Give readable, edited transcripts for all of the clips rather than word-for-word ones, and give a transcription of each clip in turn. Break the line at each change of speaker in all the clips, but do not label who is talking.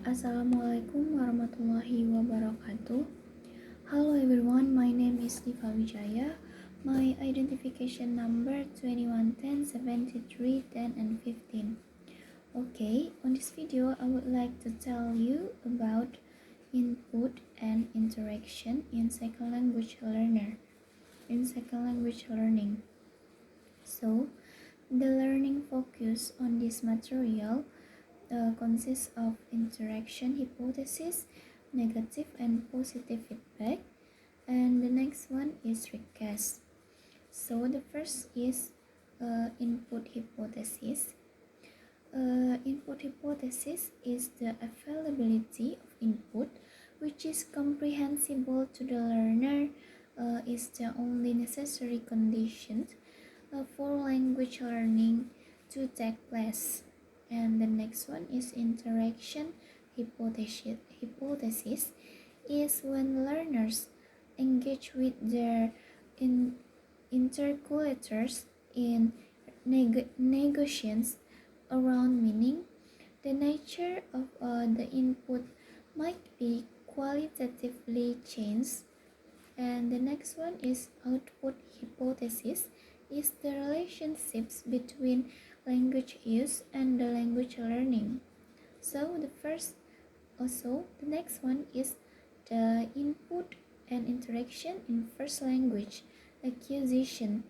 Assalamualaikum warahmatullahi wabarakatuh. Hello everyone, my name is Diva Wijaya. My identification number 2110 73 10 and 15. Okay, on this video I would like to tell you about input and interaction in second language learning. So, the learning focus on this material consists of interaction hypothesis, negative and positive feedback, and the next one is recast. So the first is input hypothesis. Input hypothesis is the availability of input which is comprehensible to the learner, is the only necessary condition for language learning to take place. And the next one is interaction hypothesis is when learners engage with their interlocutors in negotiations around meaning. The nature of the input might be qualitatively changed. And the next one is output hypothesis is the relationships between language use and the language learning. So the next one is the input and interaction in first language acquisition.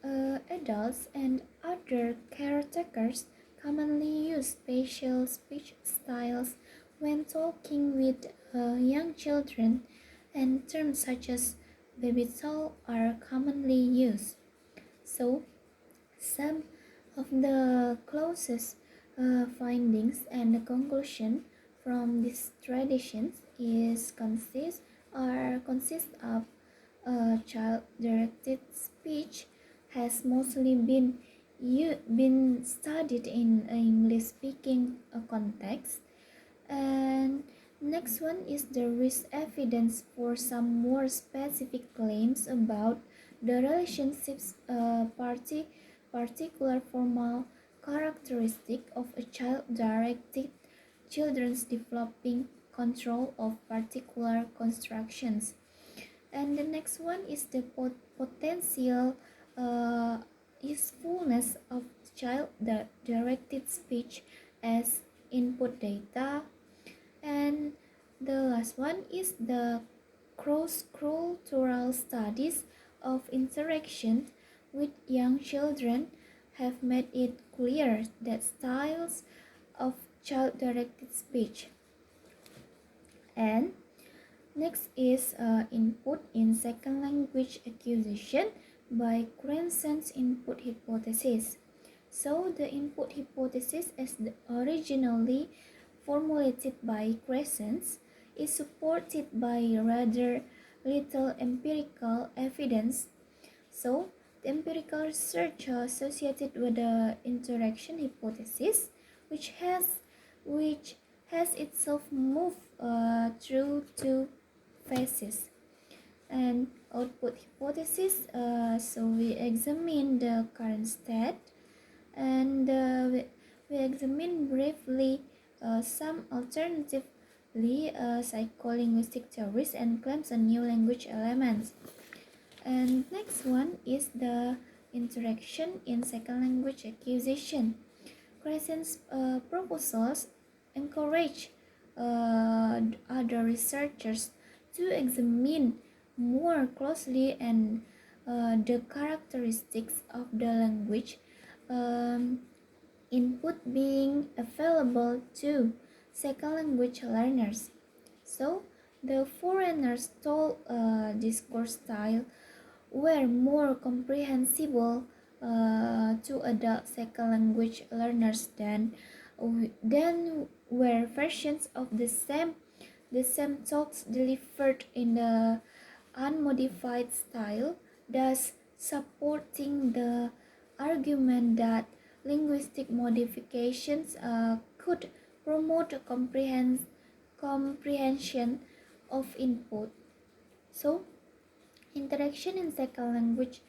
Adults and other caretakers commonly use spatial speech styles when talking with young children, and terms such as baby doll are commonly used. So, some of the closest findings and the conclusion from these traditions consist of child-directed speech has mostly been studied in English-speaking context. And next one is there is evidence for some more specific claims about the relationships particular formal characteristic of a child-directed children's developing control of particular constructions. And the next one is the potential usefulness of child-directed speech as input data. And the last one is the cross-cultural studies of interaction with young children have made it clear that styles of child-directed speech. And next is input in second language acquisition by Crescent's input hypothesis. So the input hypothesis, as originally formulated by Crescent, is supported by rather little empirical evidence. So the empirical research associated with the interaction hypothesis, which has itself moved through two phases. And output hypothesis, so we examine the current state, and we examine briefly some alternatively psycholinguistic theories and claims on new language elements. And next one is the interaction in second language acquisition. Crescent's proposals encourage other researchers to examine more closely and the characteristics of the language input being available to second language learners. So the foreigners told discourse style were more comprehensible to adult second language learners than were versions of the same talks delivered in the unmodified style, thus supporting the argument that linguistic modifications could promote comprehension of input. So, interaction in second language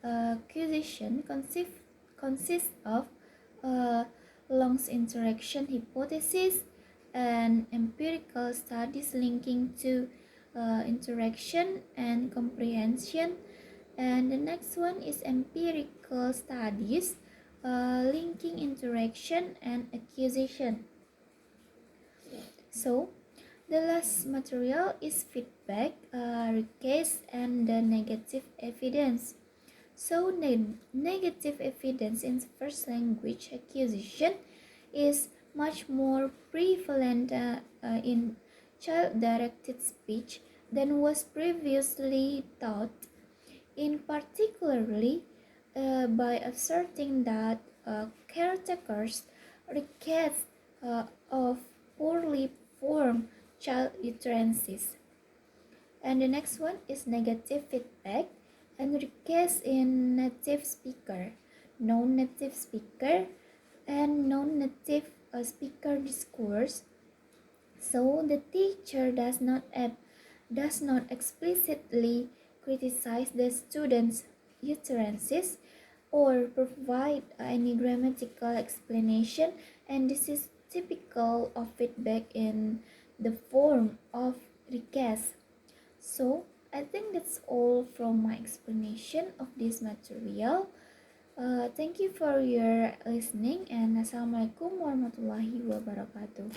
acquisition consists of Long's interaction hypothesis, and empirical studies linking to interaction and comprehension. And the next one is empirical studies linking interaction and acquisition. So the last material is feedback, request, and the negative evidence. So negative evidence in first language acquisition is much more prevalent in child-directed speech than was previously thought, in particularly by asserting that caretakers request of poorly formed child utterances. And the next one is negative feedback and request in native speaker, non-native speaker, and non-native speaker discourse. So the teacher does not explicitly criticize the student's utterances or provide any grammatical explanation, and this is typical of feedback in the form of request. So I think that's all from my explanation of this material. Thank you for your listening, and assalamualaikum warahmatullahi wabarakatuh.